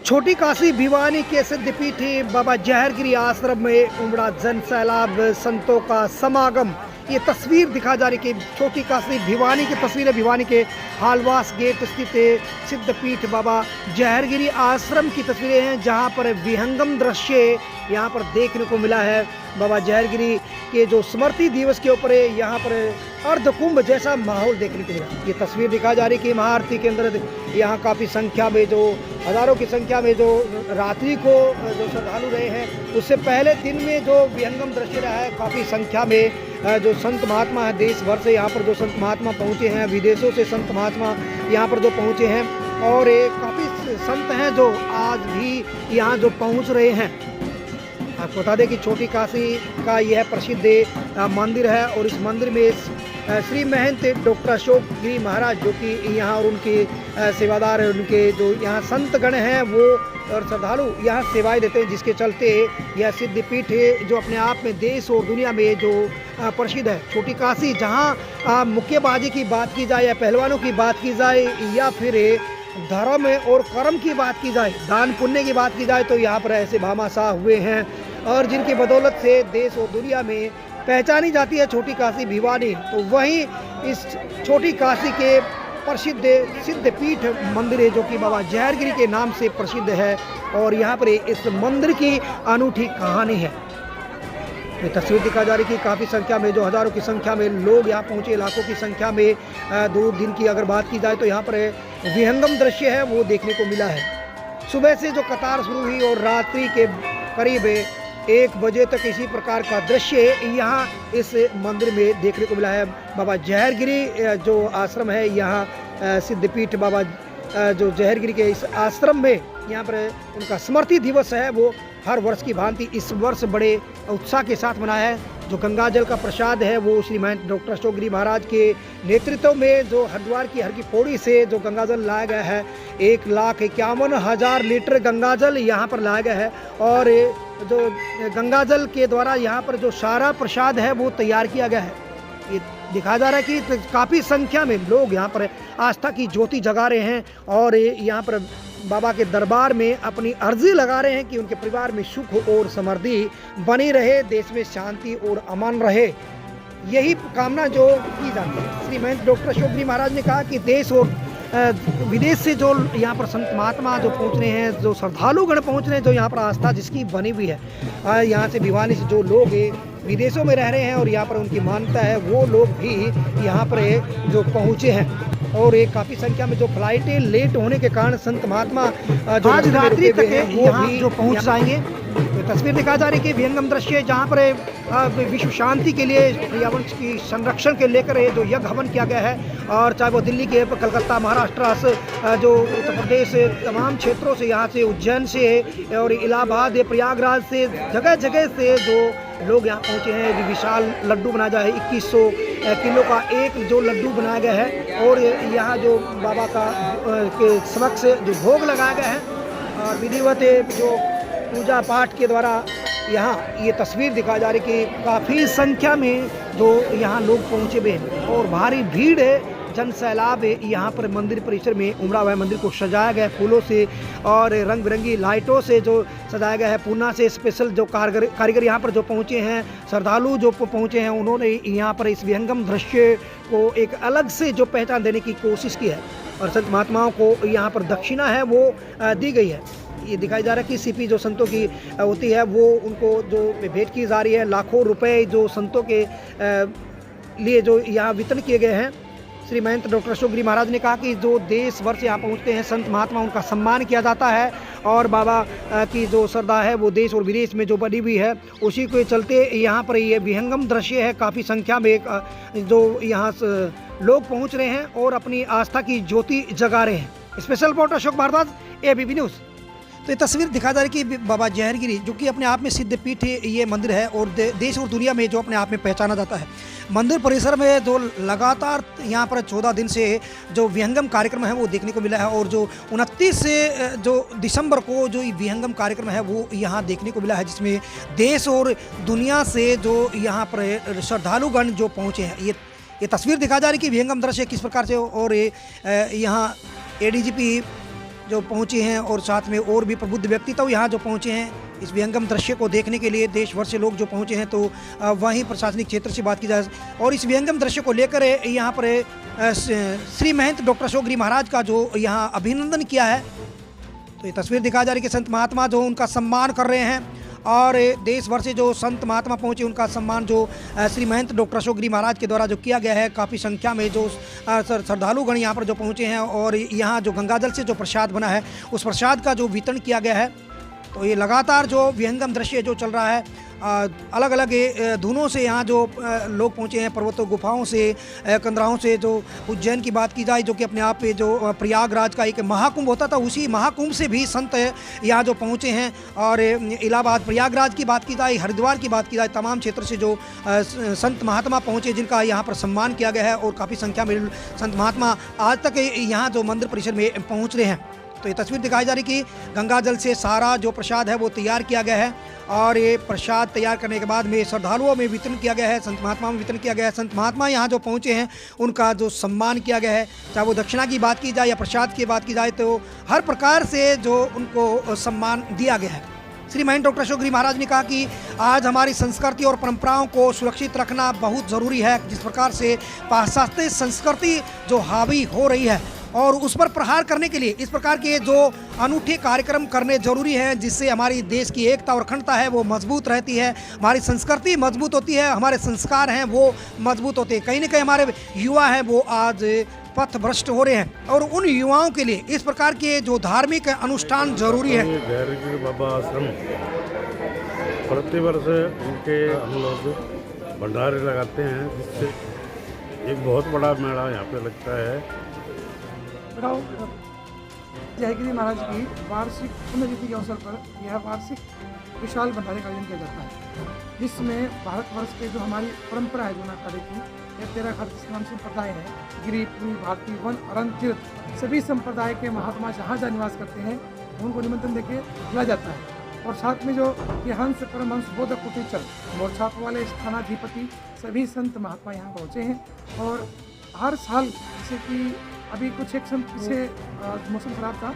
छोटी काशी भिवानी के सिद्धपीठ बाबा जहरगिरी आश्रम में उमड़ा जन सैलाब, संतों का समागम। ये तस्वीर दिखा जा रही कि छोटी काशी भिवानी की तस्वीर है। भिवानी के हालवास गेट स्थित सिद्धपीठ बाबा जहरगिरी आश्रम की तस्वीरें हैं, जहां पर विहंगम दृश्य यहां पर देखने को मिला है। बाबा जहरगिरी के जो स्मृति दिवस के ऊपर यहाँ पर अर्धकुंभ जैसा माहौल देखने को मिला। ये तस्वीर दिखा जा रही कि महाआरती के अंदर यहाँ काफ़ी संख्या में, जो हज़ारों की संख्या में जो रात्रि को जो श्रद्धालु रहे हैं, उससे पहले दिन में जो विहंगम दृश्य रहा है, काफ़ी संख्या में जो संत महात्मा है देश भर से यहाँ पर जो संत महात्मा पहुँचे हैं, विदेशों से संत महात्मा यहाँ पर जो पहुँचे हैं, और काफ़ी संत हैं जो आज भी यहाँ जो पहुँच रहे हैं। आपको बता दें कि छोटी काशी का यह प्रसिद्ध मंदिर है, और इस मंदिर में श्री महंत डॉक्टर अशोक गिरी महाराज जो कि यहाँ और उनके सेवादार हैं, उनके जो यहाँ संतगण हैं वो और श्रद्धालु यहाँ सेवाएं देते हैं, जिसके चलते यह सिद्धपीठ जो अपने आप में देश और दुनिया में जो प्रसिद्ध है। छोटी काशी जहाँ मुक्केबाजी की बात की जाए या पहलवानों की बात की जाए या फिर धर्म और कर्म की बात की जाए, दान पुण्य की बात की जाए, तो यहाँ पर ऐसे भामाशाह हुए हैं, और जिनकी बदौलत से देश और दुनिया में पहचानी जाती है छोटी काशी भिवानी। तो वहीं इस छोटी काशी के प्रसिद्ध सिद्धपीठ मंदिर है जो कि बाबा जहरगिरी के नाम से प्रसिद्ध है, और यहाँ पर इस मंदिर की अनूठी कहानी है। ये तस्वीर दिखा जा रही कि काफ़ी संख्या में, जो हज़ारों की संख्या में लोग यहाँ पहुँचे, लाखों की संख्या में दो दिन की अगर बात की जाए तो यहाँ पर विहंगम दृश्य है वो देखने को मिला है। सुबह से जो कतार शुरू हुई और रात्रि के करीब 1 बजे तक इसी प्रकार का दृश्य यहाँ इस मंदिर में देखने को मिला है। बाबा जहरगिरी जो आश्रम है, यहाँ सिद्धपीठ बाबा जो जहरगिरी के इस आश्रम में यहाँ पर उनका स्मृति दिवस है वो हर वर्ष की भांति इस वर्ष बड़े उत्साह के साथ मनाया है। जो गंगा जल का प्रसाद है वो श्री महंत डॉक्टर अशोक गिरी महाराज के नेतृत्व में जो हरिद्वार की हर की पौड़ी से जो गंगा जल लाया गया है, 1,51,000 लीटर गंगा जल यहाँ पर लाया गया है, और जो गंगा जल के द्वारा यहाँ पर जो सारा प्रसाद है वो तैयार किया गया है। ये दिखाया जा रहा है कि काफ़ी संख्या में लोग यहाँ पर आस्था की ज्योति जगा रहे हैं, और यहाँ पर बाबा के दरबार में अपनी अर्जी लगा रहे हैं कि उनके परिवार में सुख और समृद्धि बनी रहे, देश में शांति और अमन रहे। यही कामना जो की जाती है। श्री महंत डॉक्टर अशोक गिरी महाराज ने कहा कि देश और विदेश से जो यहाँ पर संत महात्मा जो पहुँच रहे हैं, जो श्रद्धालुगण पहुँच रहे हैं, जो यहाँ पर आस्था जिसकी बनी हुई है, यहाँ से भिवानी से जो लोग विदेशों में रह रहे हैं और यहाँ पर उनकी मान्यता है, वो लोग भी यहाँ पर जो पहुँचे हैं, और एक काफ़ी संख्या में जो फ्लाइटें लेट होने के कारण संत महात्मा जो आज रात्रि तक यहाँ जो पहुँच जाएंगे। तो तस्वीर दिखा जा रही कि विहंगम दृश्य जहाँ पर विश्व शांति के लिए, पर्यावरण की संरक्षण के लेकर जो यज्ञ हवन किया गया है, और चाहे वो दिल्ली के, कलकत्ता, महाराष्ट्र, जो उत्तर प्रदेश, तमाम क्षेत्रों से, यहाँ से उज्जैन से और इलाहाबाद, प्रयागराज से, जगह जगह से जो लोग यहाँ पहुँचे हैं। विशाल लड्डू बनाया जाए, 2100 किलो का एक जो लड्डू बनाया गया है, और यहाँ जो बाबा का के समक्ष जो भोग लगाया गया है, और विधिवत जो पूजा पाठ के द्वारा यहाँ ये तस्वीर दिखा जा रही कि काफ़ी संख्या में जो यहाँ लोग पहुँचे हुए हैं, और भारी भीड़ है, जन सैलाब यहाँ पर मंदिर परिसर में उमड़ा हुआ है। मंदिर को सजाया गया है फूलों से और रंग बिरंगी लाइटों से जो सजाया गया है। पूना से स्पेशल जो कारीगर यहाँ पर जो पहुँचे हैं, श्रद्धालु जो पहुँचे हैं, उन्होंने यहाँ पर इस विहंगम दृश्य को एक अलग से जो पहचान देने की कोशिश की है, और संत महात्माओं को यहाँ पर दक्षिणा है वो दी गई है। ये दिखाई जा रहा है कि सीपी जो संतों की होती है वो उनको जो भेंट की जा रही है। लाखों रुपए जो संतों के लिए जो यहाँ वितरण किए गए हैं। श्री महंत डॉक्टर अशोक गिरी महाराज ने कहा कि जो देश भर से यहाँ पहुँचते हैं संत महात्मा, उनका सम्मान किया जाता है, और बाबा की जो श्रद्धा है वो देश और विदेश में जो बनी हुई है, उसी के चलते यहाँ पर ये विहंगम दृश्य है। काफ़ी संख्या में जो यहाँ लोग पहुँच रहे हैं और अपनी आस्था की ज्योति जगा रहे हैं। Special report Ashok Bhardwaj, ABP news. तो ये तस्वीर दिखा जा रही कि बाबा जहरगिरी जो कि अपने आप में सिद्धपीठ ये मंदिर है, और देश और दुनिया में जो अपने आप में पहचाना जाता है। मंदिर परिसर में जो लगातार यहाँ पर 14 दिन से जो विहंगम कार्यक्रम है वो देखने को मिला है, और जो 29 जो दिसंबर को जो विहंगम कार्यक्रम है वो यहाँ देखने को मिला है, जिसमें देश और दुनिया से जो यहाँ पर श्रद्धालुगण जो पहुँचे हैं। ये तस्वीर दिखा जा रही कि विहंगम दृश्य किस प्रकार से, और यहाँ ADGP जो पहुँचे हैं और साथ में और भी प्रबुद्ध व्यक्तित्व यहाँ जो पहुँचे हैं इस विहंगम दृश्य को देखने के लिए देश भर से लोग जो पहुँचे हैं। तो वहीं प्रशासनिक क्षेत्र से बात की जाए और इस विहंगम दृश्य को लेकर यहाँ पर श्री महंत डॉक्टर अशोक गिरी महाराज का जो यहाँ अभिनंदन किया है। तो ये तस्वीर दिखाई जा रही है कि संत महात्मा जो उनका सम्मान कर रहे हैं और देश भर से जो संत महात्मा पहुँचे उनका सम्मान जो श्री महंत डॉक्टर अशोक गिरी महाराज के द्वारा जो किया गया है। काफ़ी संख्या में जो श्रद्धालुगण यहाँ पर जो पहुँचे हैं और यहाँ जो गंगाजल से जो प्रसाद बना है उस प्रसाद का जो वितरण किया गया है। तो ये लगातार जो विहंगम दृश्य जो चल रहा है, अलग अलग धुनों से यहाँ जो लोग पहुँचे हैं, पर्वतों गुफाओं से, कंदराओं से। जो उज्जैन की बात की जाए जो कि अपने आप पे जो प्रयागराज का एक महाकुंभ होता था, उसी महाकुंभ से भी संत यहाँ जो पहुँचे हैं। और इलाहाबाद प्रयागराज की बात की जाए, हरिद्वार की बात की जाए, तमाम क्षेत्र से जो संत महात्मा पहुँचे जिनका यहाँ पर सम्मान किया गया है और काफ़ी संख्या में संत महात्मा आज तक यहाँ जो मंदिर परिसर में पहुँच रहे हैं। तो ये तस्वीर दिखाई जा रही कि गंगा जल से सारा जो प्रसाद है वो तैयार किया गया है और ये प्रसाद तैयार करने के बाद में श्रद्धालुओं में वितरण किया गया है, संत महात्मा में वितरण किया गया है। संत महात्मा यहाँ जो पहुँचे हैं उनका जो सम्मान किया गया है, चाहे वो दक्षिणा की बात की जाए या प्रसाद की बात की जाए, तो हर प्रकार से जो उनको सम्मान दिया गया है। श्री महंत डॉक्टर अशोक गिरी महाराज ने कहा कि आज हमारी संस्कृति और परंपराओं को सुरक्षित रखना बहुत ज़रूरी है। जिस प्रकार से पाश्चात्य संस्कृति जो हावी हो रही है और उस पर प्रहार करने के लिए इस प्रकार के जो अनूठे कार्यक्रम करने जरूरी हैं, जिससे हमारी देश की एकता और अखंडता है वो मजबूत रहती है, हमारी संस्कृति मजबूत होती है, हमारे संस्कार हैं वो मजबूत होते हैं। कहीं ना कहीं हमारे युवा हैं वो आज पथ भ्रष्ट हो रहे हैं और उन युवाओं के लिए इस प्रकार के जो धार्मिक अनुष्ठान जरूरी है। जहरगिरी बाबा आश्रम प्रतिवर्ष उनके हम लोग भंडारे लगाते हैं, जिससे एक बहुत बड़ा मेला यहाँ पे लगता है। जयगिरी महाराज की वार्षिक पुण्यतिथि के अवसर पर यह वार्षिक विशाल भंडारे का आयोजन किया जाता है, जिसमें भारतवर्ष के जो हमारी परंपरा है जो नाकारे की, यह 13 नाम संप्रदाय है, गिरी, पुरी, भारती, वन, अरन, तीर्थ, सभी संप्रदाय के महात्मा जहाँ जहाँ निवास करते हैं उनको निमंत्रण देके बुलाया जाता है। और साथ में जो ये हंस परमहंस बोधक कुटीचर और छाप वाले स्थानाधिपति सभी संत महात्मा यहाँ पहुँचे हैं। और हर साल जैसे कि अभी कुछ एक संत से मौसम खराब था,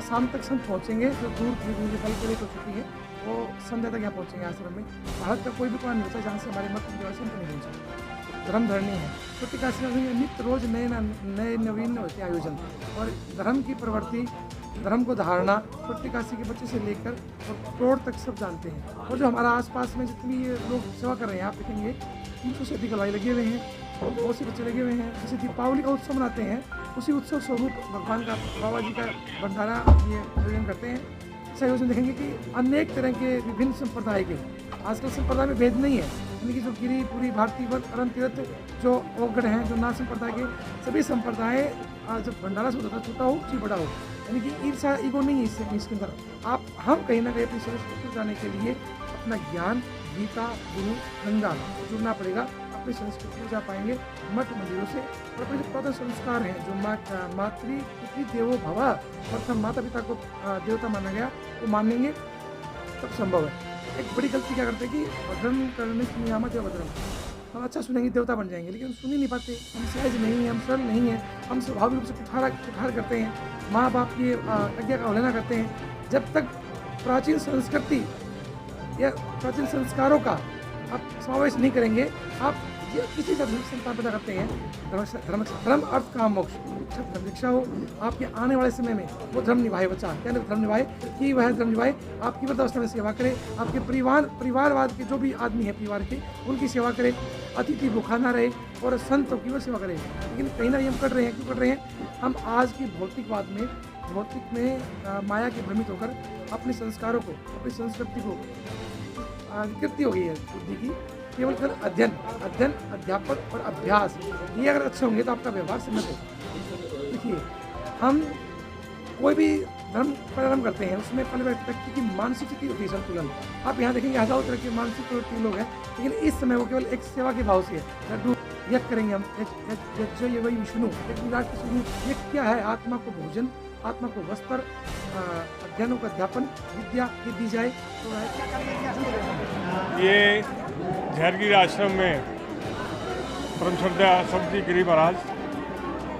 शाम तक संत पहुँचेंगे जो दूर कल के लिए हो चुकी है, वो संध्या तक यहाँ पहुँचेंगे आश्रम में। भारत का कोई भी कोई नहीं होता जहाँ से हमारे मत जो संत नहीं पहुँचे। धर्म धरनी है छोटी काशी में नित्य रोज नए नवीन होते हैं आयोजन और धर्म की प्रवृत्ति, धर्म को धारणा छोटी काशी के बच्चे से लेकर और करोड़ तक सब जानते हैं। और जो हमारा आसपास में जितनी लोग सेवा कर रहे हैं आप देखेंगे 300 से अधिक हलवाई लगे हुए हैं और बहुत से बच्चे लगे हुए हैं। जैसे दीपावली का उत्सव मनाते हैं उसी उत्सव स्वरूप भगवान का बाबा जी का भंडारा ये आयोजन करते हैं। इस आयोजन देखेंगे कि अनेक तरह के विभिन्न संप्रदाय के, आजकल संप्रदाय में भेद नहीं है, यानी कि जो गिरी, पुरी, भारती, वन, अरन, तीर्थ जो ओगढ़ हैं, जो नाथ संप्रदाय के सभी संप्रदाय जब भंडारा से होता था, छोटा हो चाहे बड़ा हो, यानी कि ईर्षा ईगो नहीं है इसके अंदर। आप हम कहीं ना कहीं अपनी संस्कृति जाने के लिए अपना ज्ञान, गीता, गुरु, गंगा जुड़ना पड़ेगा, अपनी संस्कृति में जा पाएंगे मठ मंदिरों से। और अपने जो पुरातन संस्कार हैं जो मातृ पितृ देवो भव, अर्थात माता पिता को देवता माना गया, वो मानेंगे तब संभव है। एक बड़ी गलती क्या करते हैं कि भद्रम करने की नियामत या भद्रम, हम अच्छा सुनेंगे देवता बन जाएंगे, लेकिन सुन ही नहीं पाते। हम सहज नहीं हैं, हम सरल नहीं हैं, हम स्वाभाविक रूप से कुठार करते हैं, माँ बाप की आज्ञा का अवहेलना करते हैं। जब तक प्राचीन संस्कृति या प्राचीन संस्कारों का आप समावेश नहीं करेंगे, आप किसी का संतान पैदा करते हैं, धर्म अर्थ काम मोक्ष धर्म शिक्षा हो, आपके आने वाले समय में वो धर्म निभाए। बच्चा क्या धर्म निभाए कि वह धर्म निभाए, आपकी वृद्धावस्था में सेवा करे, आपके परिवारवाद के जो भी आदमी है परिवार के उनकी सेवा करे, अतिथि भूखा ना रहे और संतों की वो सेवा करे। लेकिन कहीं ना कहीं हम कर रहे हैं, क्यों कर रहे हैं? हम आज की भौतिकवाद में माया के भ्रमित होकर अपने संस्कारों को, अपनी संस्कृति को विकृति हो गई है बुद्धि की। केवल अध्ययन, अध्यापन और अभ्यास, ये अगर अच्छे होंगे तो आपका व्यवहार सम्मत होगा। देखिए, हम कोई भी धर्म प्रारंभ करते हैं उसमें पहले व्यक्ति की मानसिक स्थिति होती है संतुलन। आप यहाँ देखेंगे हजारों तरह के मानसिक प्रवृत्ति लोग हैं, लेकिन इस समय वो केवल एक सेवा के भाव से है। लड्डू यज्ञ करेंगे हम, ये वही विष्णु, एक विराट के स्वरूप। ये क्या है? आत्मा को भोजन, आत्मा को वस्त्र, अध्ययनों का अध्यापन, विद्या ये दी जाए। तो ये जहरगिरी आश्रम में परम श्रद्धा सब्जी गिरी महाराज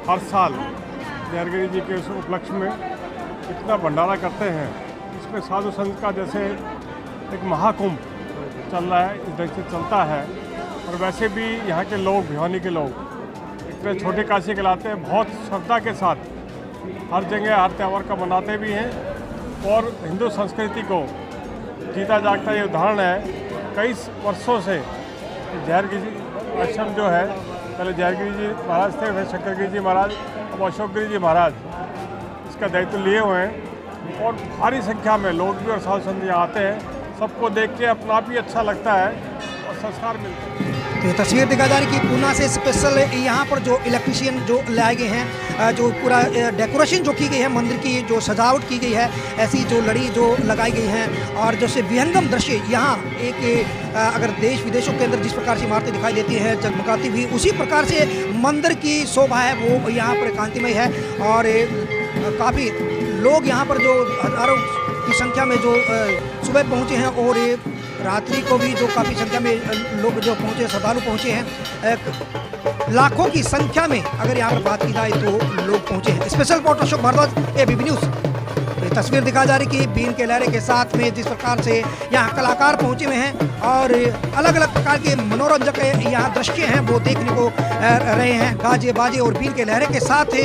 हर साल जहरगिरी जी के उस उपलक्ष्य में इतना भंडारा करते हैं, इसमें साधु संत का जैसे एक महाकुंभ चल रहा है, इस ढंग से चलता है। और वैसे भी यहाँ के लोग, भिवानी के लोग इतने छोटे काशी कहलाते हैं, बहुत श्रद्धा के साथ हर जगह हर त्यौहार का मनाते भी हैं। और हिंदू संस्कृति को जीता जागता ये उदाहरण है। कई वर्षों से जहरगिरी आश्रम जो है, पहले जहरगिरी जी महाराज थे, फिर शंकरगिरी जी महाराज, अब अशोकगिरी जी महाराज इसका दायित्व लिए हुए हैं। और भारी संख्या में लोग भी और साधु संत यहाँ आते हैं। सबको देख के अपना भी अच्छा लगता है और संस्कार मिलते हैं। तो ये तस्वीर दिखा जा रही कि पूना से स्पेशल यहाँ पर जो इलेक्ट्रिशियन जो लाए गए हैं, जो पूरा डेकोरेशन जो की गई है, मंदिर की जो सजावट की गई है, ऐसी जो लड़ी जो लगाई गई हैं और जैसे विहंगम दृश्य यहाँ एक अगर देश विदेशों के अंदर जिस प्रकार से इमारतें दिखाई देती हैं जगमगाती हुई, उसी प्रकार से मंदिर की शोभा है वो यहाँ पर कांतिमय है। और काफ़ी लोग यहाँ पर जो हज़ारों की संख्या में जो सुबह पहुँचे हैं और रात्रि को भी जो काफ़ी संख्या में लोग जो पहुँचे, श्रद्धालु पहुँचे हैं, लाखों की संख्या में अगर यहाँ पर बात की जाए तो लोग पहुँचे हैं। Special reporter Ashok Bhardwaj, ABP news. ये तस्वीर दिखा जा रही कि बीन के लहरे के साथ में जिस प्रकार से यहाँ कलाकार पहुँचे हुए हैं और अलग अलग प्रकार के मनोरंजक यहाँ दृश्य हैं वो देखने को रहे हैं। गाजे बाजे और बीन के लहरे के साथ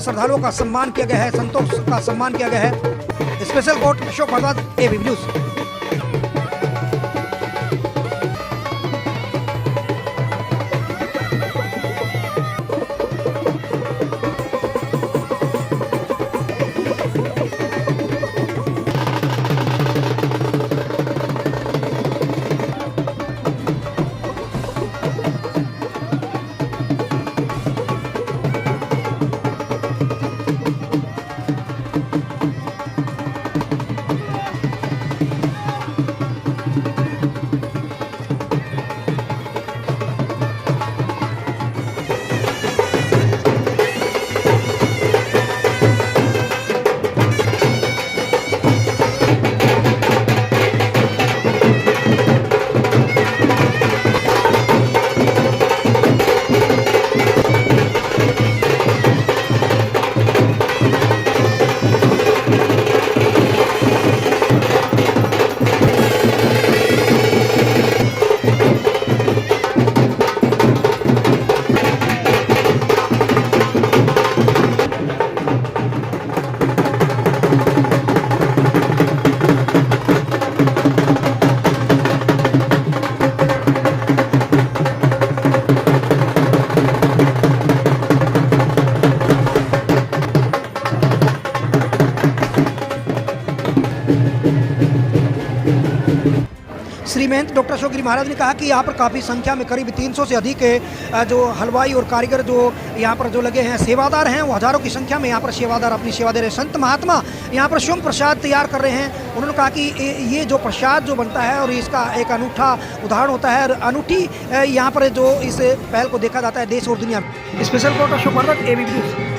श्रद्धालुओं का सम्मान किया गया है, संतों का सम्मान किया गया है। Special report Ashok Bhardwaj, ABP news. Shri Mahant doctor Ashok Giri Maharaj ने कहा कि यहाँ पर काफ़ी संख्या में करीब 300 से अधिक जो हलवाई और कारीगर जो यहाँ पर जो लगे हैं, सेवादार हैं, वो हज़ारों की संख्या में यहाँ पर सेवादार अपनी सेवा दे रहे हैं। संत महात्मा यहाँ पर स्वयं प्रसाद तैयार कर रहे हैं। उन्होंने कहा कि ये जो प्रसाद जो बनता है और इसका एक अनूठा उदाहरण होता है और अनूठी यहाँ पर जो इस पहल को देखा जाता है देश और दुनिया में। Special report Ashok Bhardwaj, ABP news.